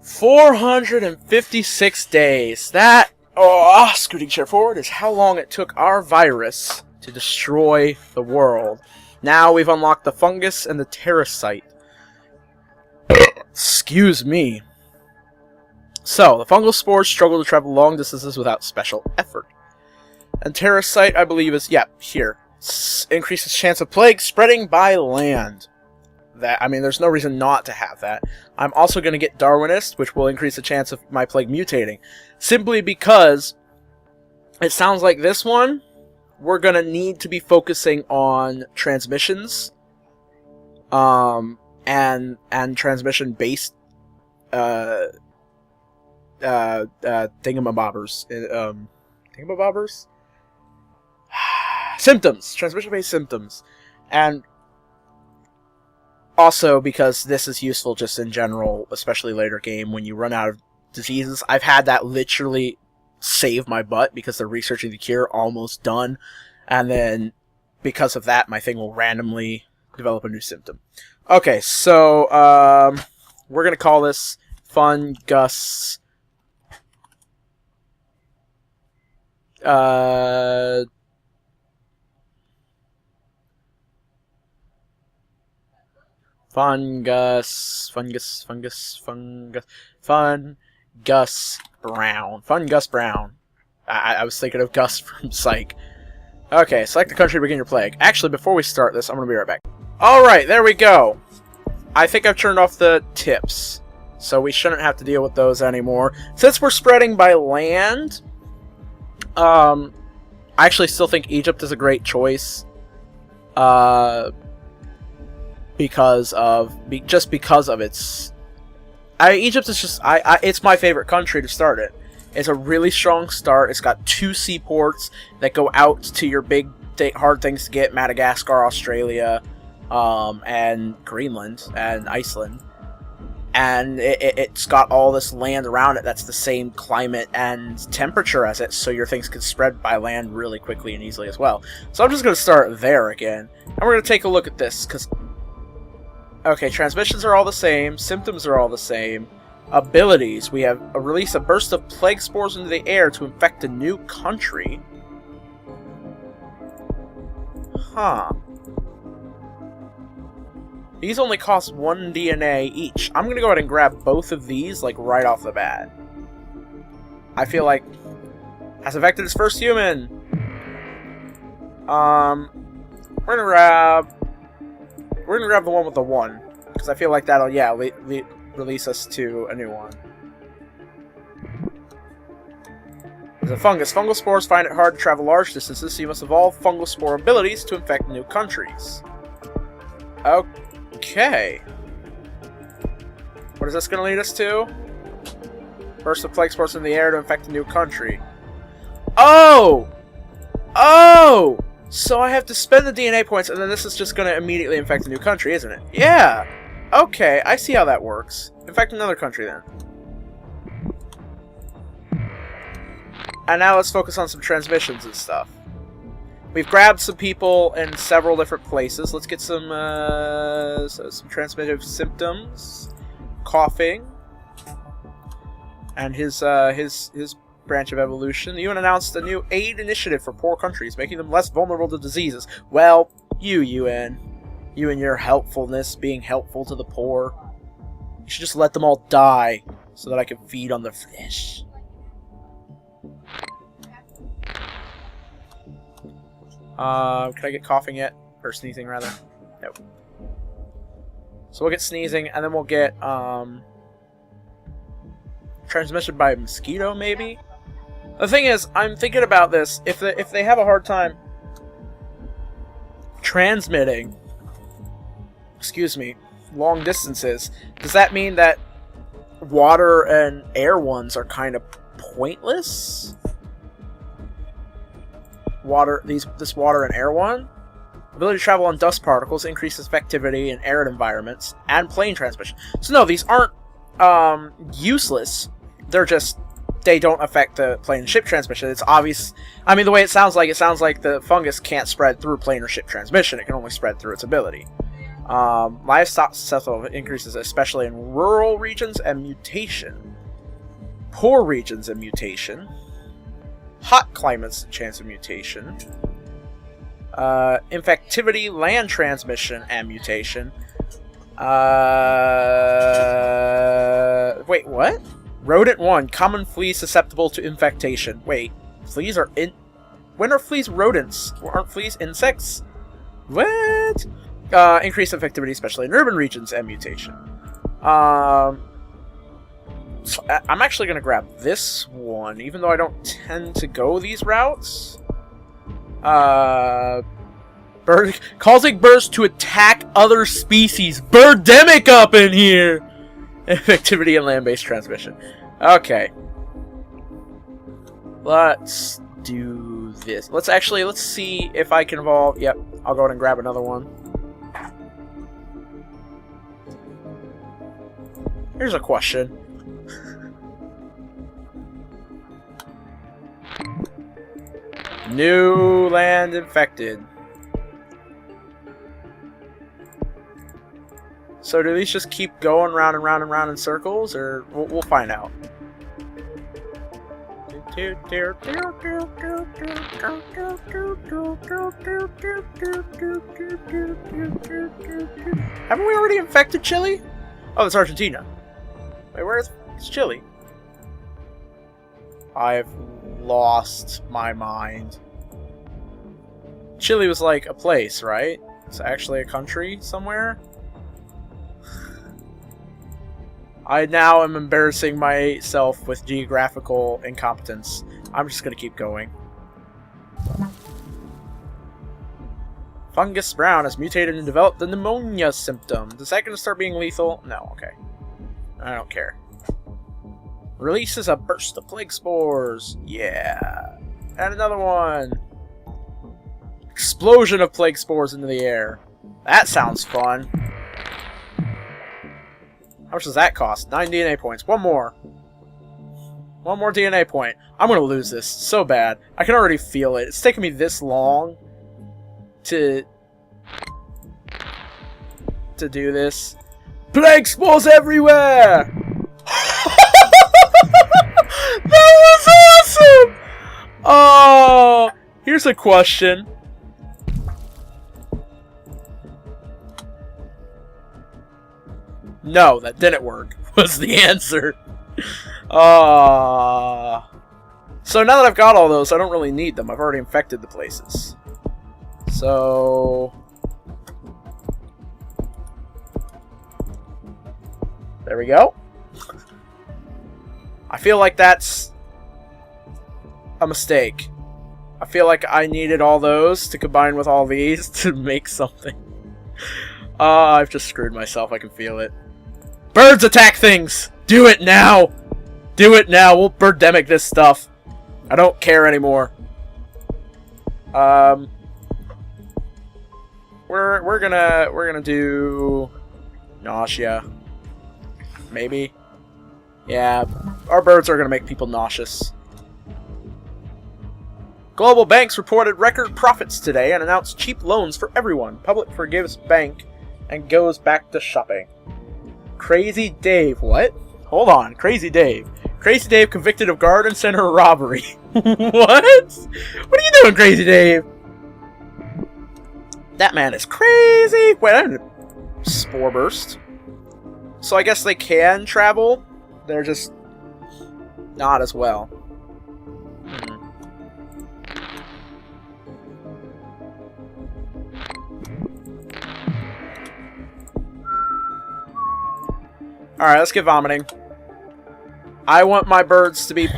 456 days. That, scooting chair forward, is how long it took our virus to destroy the world. Now we've unlocked the fungus and the terracite. Excuse me. So, the fungal spores struggle to travel long distances without special effort. And terracite, I believe, is, here. Increases chance of plague spreading by land. There's no reason not to have that. I'm also going to get Darwinist, which will increase the chance of my plague mutating. Simply because it sounds like this one, we're going to need to be focusing on transmissions. And transmission-based thingamabobbers. Thingamabobbers? Symptoms! Transmission-based symptoms. And also because this is useful just in general, especially later game, when you run out of diseases. I've had that literally save my butt because they're researching the cure, almost done. And then, because of that, my thing will randomly develop a new symptom. Okay, so, we're gonna call this Fungus. Fungus Brown. Fungus Brown. I was thinking of Gus from Psych. Okay, select the country to begin your plague. Actually, before we start this, I'm gonna be right back. Alright, there we go. I think I've turned off the tips, so we shouldn't have to deal with those anymore. Since we're spreading by land, I actually still think Egypt is a great choice. Because of its... Egypt is just... it's my favorite country to start it. It's a really strong start. It's got 2 seaports that go out to your big, hard things to get. Madagascar, Australia, and Greenland, and Iceland. And it's got all this land around it that's the same climate and temperature as it, so your things can spread by land really quickly and easily as well. So I'm just going to start there again. And we're going to take a look at this, because... Okay, transmissions are all the same, symptoms are all the same. Abilities, we have release a burst of plague spores into the air to infect a new country. Huh. These only cost 1 DNA each. I'm gonna go ahead and grab both of these, like, right off the bat. I feel like... Has infected his first human! We're gonna grab the one with the 1. Because I feel like that'll, release us to a new one. There's a fungus. Fungal spores find it hard to travel large distances, so you must evolve fungal spore abilities to infect new countries. Okay. What is this going to lead us to? Burst of plague spores in the air to infect a new country. Oh! Oh! So I have to spend the DNA points, and then this is just going to immediately infect a new country, isn't it? Yeah! Okay, I see how that works. Infect another country, then. And now let's focus on some transmissions and stuff. We've grabbed some people in several different places. Let's get some transmittive symptoms. Coughing. And his branch of evolution. The UN announced a new aid initiative for poor countries, making them less vulnerable to diseases. Well, UN. You and your helpfulness, being helpful to the poor. You should just let them all die, so that I can feed on their flesh. Can I get coughing yet? Or sneezing, rather? Nope. So we'll get sneezing, and then we'll get, transmission by mosquito, maybe? The thing is, I'm thinking about this. If they have a hard time transmitting, long distances, does that mean that water and air ones are kind of pointless? This water and air one? Ability to travel on dust particles increases effectivity in arid environments and plane transmission. So no, these aren't useless. They're just, they don't affect the plane and ship transmission. It's obvious. I mean, the way it sounds like the fungus can't spread through plane or ship transmission. It can only spread through its ability. Livestock susceptibility increases, especially in rural regions, and mutation. Poor regions and mutation. Hot climates, chance of mutation. Infectivity, land transmission, and mutation. Wait, what? Rodent 1, common fleas susceptible to infectation. Wait, fleas are in... When are fleas rodents? Aren't fleas insects? What? Increased infectivity, especially in urban regions, and mutation. So I'm actually going to grab this one, even though I don't tend to go these routes. Bird causing birds to attack other species. Birdemic up in here! Effectivity and land-based transmission. Okay. Let's do this. Let's see if I can evolve. Yep, I'll go ahead and grab another one. Here's a question. New land infected. So do these just keep going round and round and round in circles, or we'll find out. Haven't we already infected Chile? Oh, it's Argentina. Wait, where's Chile? I've lost my mind. Chile was like a place, right? It's actually a country somewhere? I now am embarrassing myself with geographical incompetence. I'm just gonna keep going. Fungus Brown has mutated and developed the pneumonia symptom. Is that gonna start being lethal? No, okay. I don't care. Releases a burst of plague spores. Yeah. And another one. Explosion of plague spores into the air. That sounds fun. How much does that cost? 9 DNA points. One more. One more DNA point. I'm gonna lose this so bad. I can already feel it. It's taken me this long to do this. Plague spores everywhere! That was awesome! Oh, here's a question. No, that didn't work, was the answer. So now that I've got all those, I don't really need them. I've already infected the places. So... there we go. I feel like that's a mistake. I feel like I needed all those to combine with all these to make something. I've just screwed myself. I can feel it. Birds attack things! Do it now! Do it now! We'll birdemic this stuff. I don't care anymore. We're gonna do nausea. Maybe. Yeah, our birds are gonna make people nauseous. Global banks reported record profits today and announced cheap loans for everyone. Public forgives bank and goes back to shopping. Crazy Dave, what? Hold on, Crazy Dave. Crazy Dave convicted of garden center robbery. What? What are you doing, Crazy Dave? That man is crazy. Wait, I didn't... Spore burst. So I guess they can travel. They're just not as well. Alright, let's get vomiting. I want my birds to be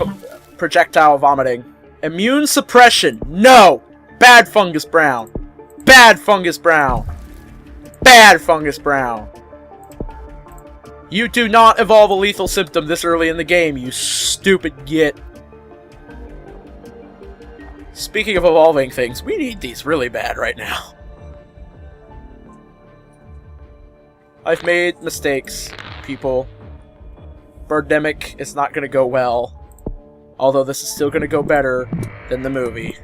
projectile vomiting. Immune suppression. No! Bad Fungus Brown. Bad Fungus Brown. Bad Fungus Brown. You do not evolve a lethal symptom this early in the game, you stupid git. Speaking of evolving things, we need these really bad right now. I've made mistakes, people. Birdemic is not going to go well. Although this is still going to go better than the movie.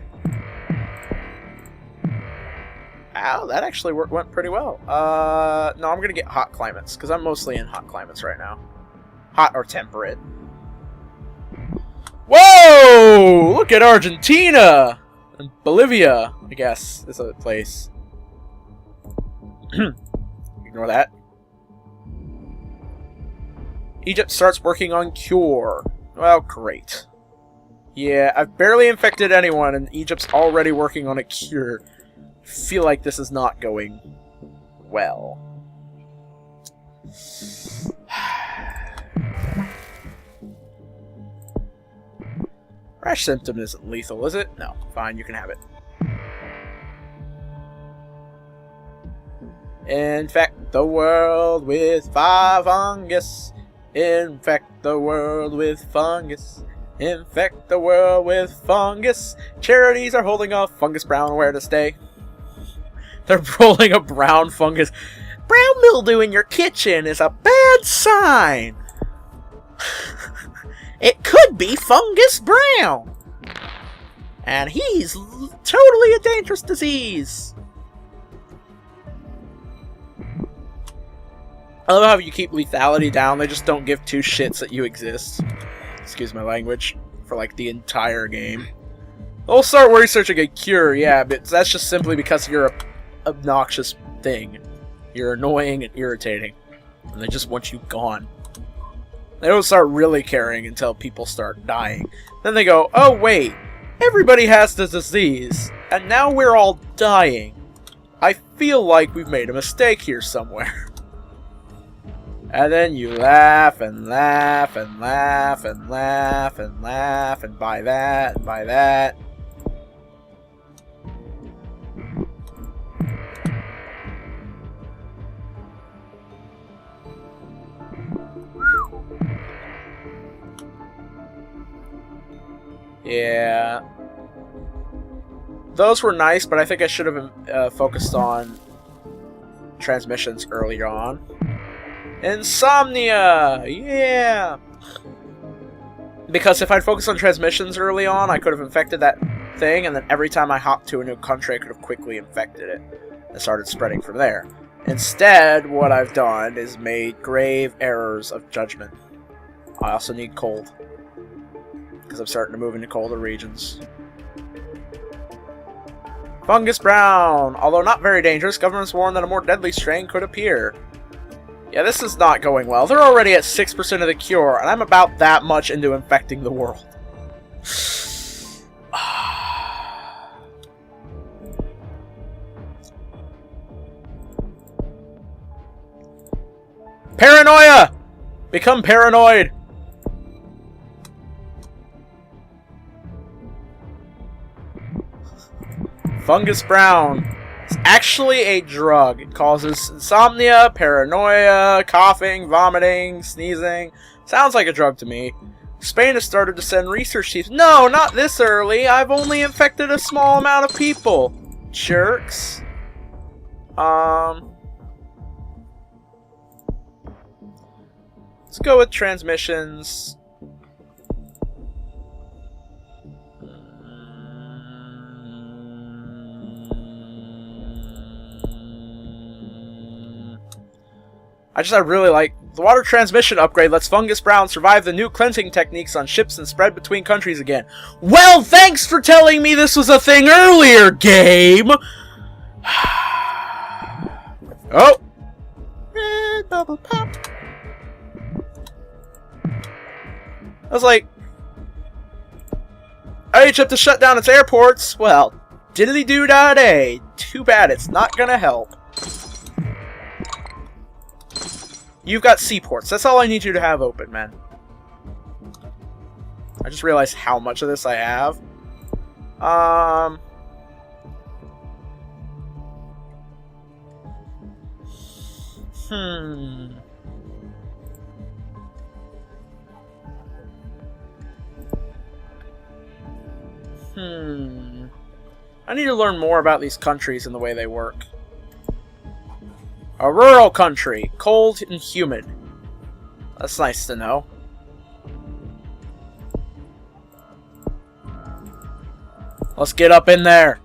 Wow, that actually went pretty well. No, I'm gonna get hot climates, because I'm mostly in hot climates right now. Hot or temperate. Whoa! Look at Argentina! And Bolivia, I guess, is a place. Ignore that. Egypt starts working on cure. Well, great. Yeah, I've barely infected anyone, and Egypt's already working on a cure. Feel like this is not going well. Rash symptom isn't lethal, is it? No. Fine, you can have it. Infect the world with fungus. Infect the world with fungus. Infect the world with fungus. Charities are holding a Fungus Brown where to stay. They're rolling a brown fungus. Brown mildew in your kitchen is a bad sign. It could be Fungus Brown. And he's totally a dangerous disease. I love how you keep lethality down. They just don't give two shits that you exist. Excuse my language. For like the entire game. They'll start researching a cure, yeah, but that's just simply because you're a obnoxious thing. You're annoying and irritating. And they just want you gone. They don't start really caring until people start dying. Then they go, oh wait, everybody has the disease, and now we're all dying. I feel like we've made a mistake here somewhere. And then you laugh and laugh and laugh and laugh and laugh and buy that and buy that. Yeah. Those were nice, but I think I should have focused on transmissions earlier on. Insomnia! Yeah! Because if I'd focused on transmissions early on, I could have infected that thing, and then every time I hopped to a new country, I could have quickly infected it. And started spreading from there. Instead, what I've done is made grave errors of judgment. I also need cold. Because I'm starting to move into colder regions. Fungus Brown! Although not very dangerous, governments warn that a more deadly strain could appear. Yeah, this is not going well. They're already at 6% of the cure, and I'm about that much into infecting the world. Paranoia! Become paranoid! Fungus Brown. It's actually a drug. It causes insomnia, paranoia, coughing, vomiting, sneezing. Sounds like a drug to me. Spain has started to send research teams. No, not this early. I've only infected a small amount of people. Jerks. Let's go with transmissions. I really like the water transmission upgrade lets Fungus Brown survive the new cleansing techniques on ships and spread between countries again. Well, thanks for telling me this was a thing earlier, game! Oh! Red bubble pop. I was like, Egypt to shut down its airports? Well, diddly-doo-da-day. Too bad it's not gonna help. You've got seaports. That's all I need you to have open, man. I just realized how much of this I have. I need to learn more about these countries and the way they work. A rural country, cold and humid. That's nice to know. Let's get up in there.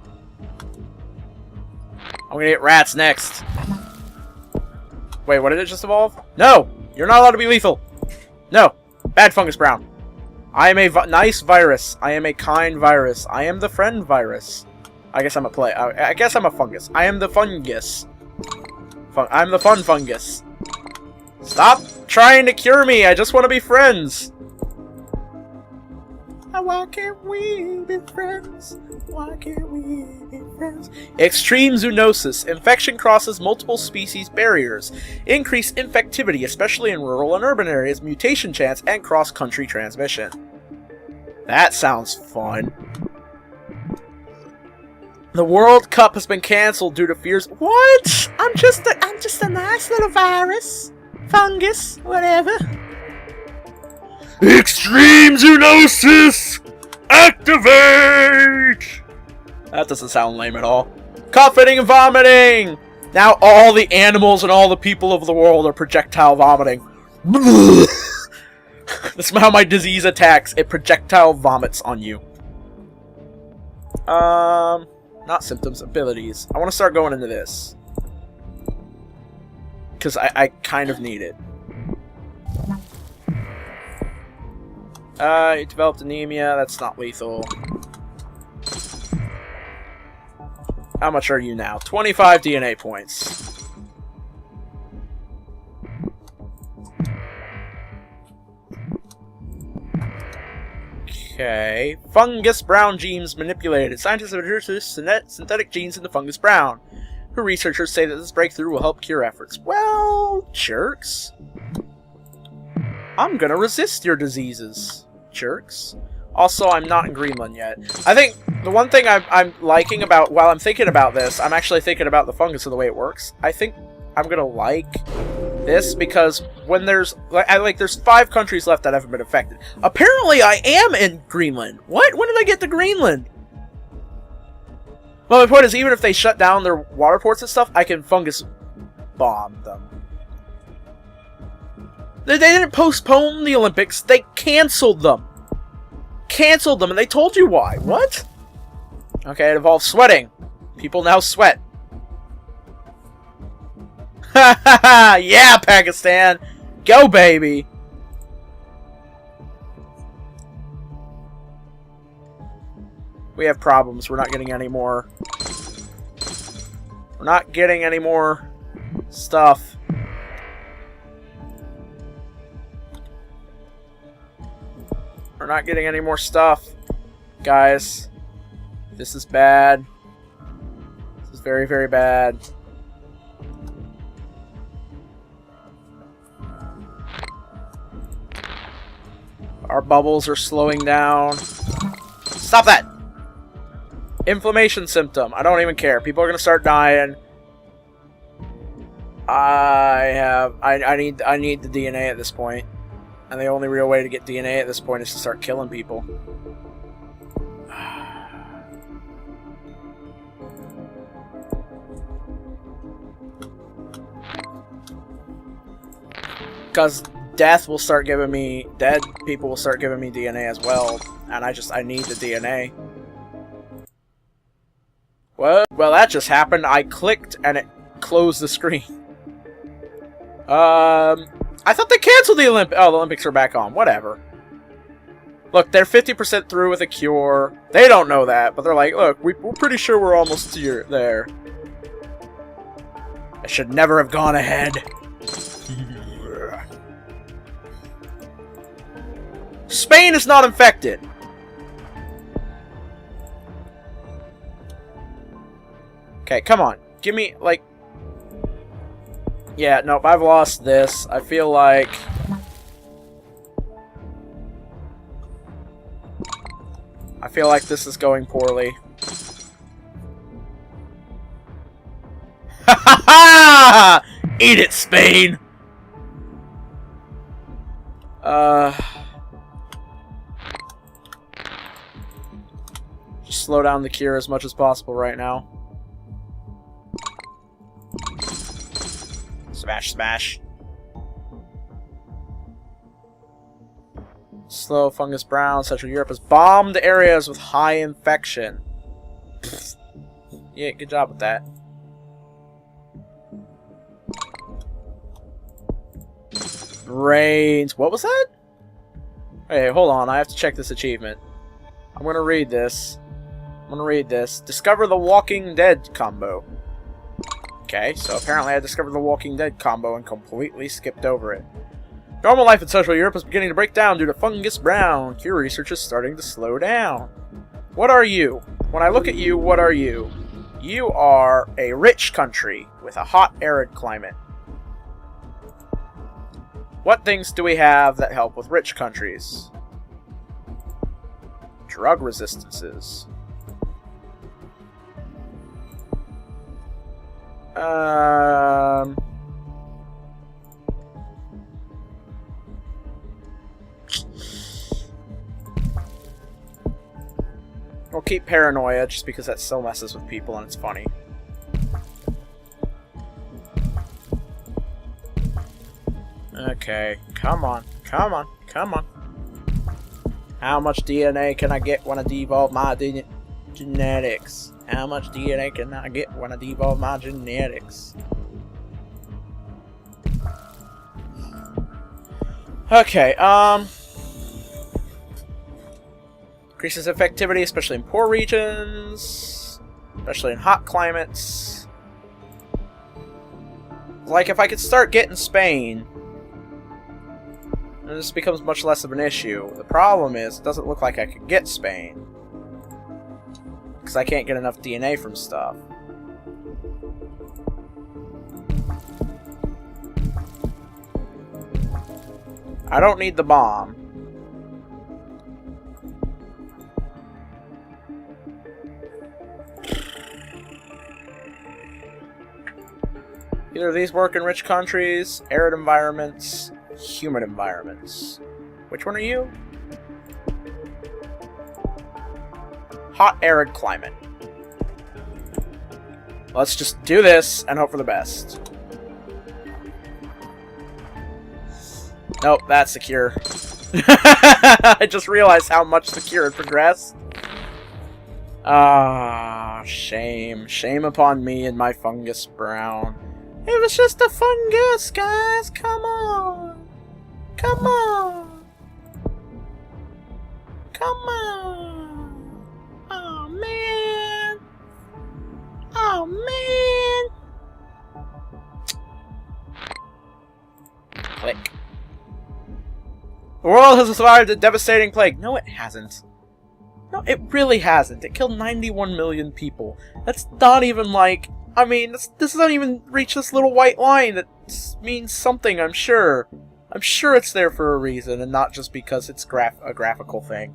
I'm gonna get rats next. Wait, what did it just evolve? No! You're not allowed to be lethal! No! Bad Fungus Brown. I am a nice virus. I am a kind virus. I am the friend virus. I guess I'm a I guess I'm a fungus. I am the fungus. I'm the fun fungus. Stop trying to cure me! I just want to be friends! Why can't we be friends? Why can't we be friends? Extreme zoonosis. Infection crosses multiple species barriers. Increased infectivity, especially in rural and urban areas. Mutation chance and cross-country transmission. That sounds fun. The World Cup has been cancelled due to fears. What? I'm just a nice little virus. Fungus. Whatever. Extreme zoonosis! Activate! That doesn't sound lame at all. Coughing and vomiting! Now all the animals and all the people of the world are projectile vomiting. That's how my disease attacks. It projectile vomits on you. Not symptoms, abilities. I want to start going into this. Because I kind of need it. You developed anemia. That's not lethal. How much are you now? 25 DNA points. Okay. Fungus Brown genes manipulated. Scientists have introduced synthetic genes into Fungus Brown, who researchers say that this breakthrough will help cure efforts. Well, jerks. I'm gonna resist your diseases, jerks. Also, I'm not in Greenland yet. I think the one thing I'm liking about, while I'm thinking about this, I'm actually thinking about the fungus and the way it works. I think I'm gonna like this because when there's, there's 5 countries left that haven't been affected. Apparently, I am in Greenland. What? When did I get to Greenland? Well, my point is, even if they shut down their water ports and stuff, I can fungus bomb them. They didn't postpone the Olympics, they canceled them. Canceled them, and they told you why. What? Okay, it involves sweating. People now sweat. Ha ha ha! Yeah, Pakistan! Go, baby! We have problems. We're not getting any more. We're not getting any more stuff. We're not getting any more stuff. Guys, this is bad. This is very, very bad. Our bubbles are slowing down. Stop that! Inflammation symptom. I don't even care. People are gonna start dying. I need the DNA at this point. And the only real way to get DNA at this point is to start killing people. Because death will start giving me... Dead people will start giving me DNA as well. And I need the DNA. What? Well, that just happened. I clicked and it closed the screen. I thought they canceled the Olympics. Oh, the Olympics are back on. Whatever. Look, they're 50% through with a cure. They don't know that, but they're like, look, we're pretty sure we're almost there. I should never have gone ahead. Spain is not infected. Okay, come on. Give me, like... Yeah, nope, I've lost this. I feel like... this is going poorly. Ha ha ha! Eat it, Spain! Just slow down the cure as much as possible right now. Smash, smash. Slow Fungus Brown. Central Europe has bombed areas with high infection. Yeah, good job with that. Brains. What was that? Hey, hold on. I have to check this achievement. I'm gonna read this. Discover the Walking Dead combo. Okay, so apparently I discovered the Walking Dead combo and completely skipped over it. Normal life in Central Europe is beginning to break down due to Fungus Brown. Cure research is starting to slow down. What are you? When I look at you, what are you? You are a rich country with a hot, arid climate. What things do we have that help with rich countries? Drug resistances. We'll keep paranoia just because that still messes with people and it's funny. Okay, come on. How much DNA can I get when I devolve my genetics? How much DNA can I get when I devolve my genetics? Okay, increases effectivity, especially in poor regions, especially in hot climates. Like, if I could start getting Spain, then this becomes much less of an issue. The problem is, it doesn't look like I could get Spain. Because I can't get enough DNA from stuff. I don't need the bomb. Either of these work in rich countries, arid environments, humid environments. Which one are you? Hot, arid climate. Let's just do this and hope for the best. Nope, that's the cure. I just realized how much the cure had progressed. Ah, shame. Shame upon me and my Fungus Brown. It was just a fungus, guys. Come on. Come on. Come on. Oh, man. Oh, man. Click. The world has survived a devastating plague. No, it hasn't. No, it really hasn't. It killed 91 million people. That's not even like... I mean, this doesn't even reach this little white line that means something, I'm sure. I'm sure it's there for a reason, and not just because it's a graphical thing.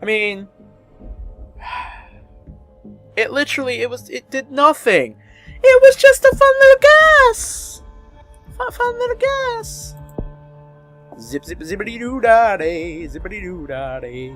I mean... It literally, it did nothing. It was just a fun little gas! Fun little gas! Zip zip zippity doo da day, zippity doo da day.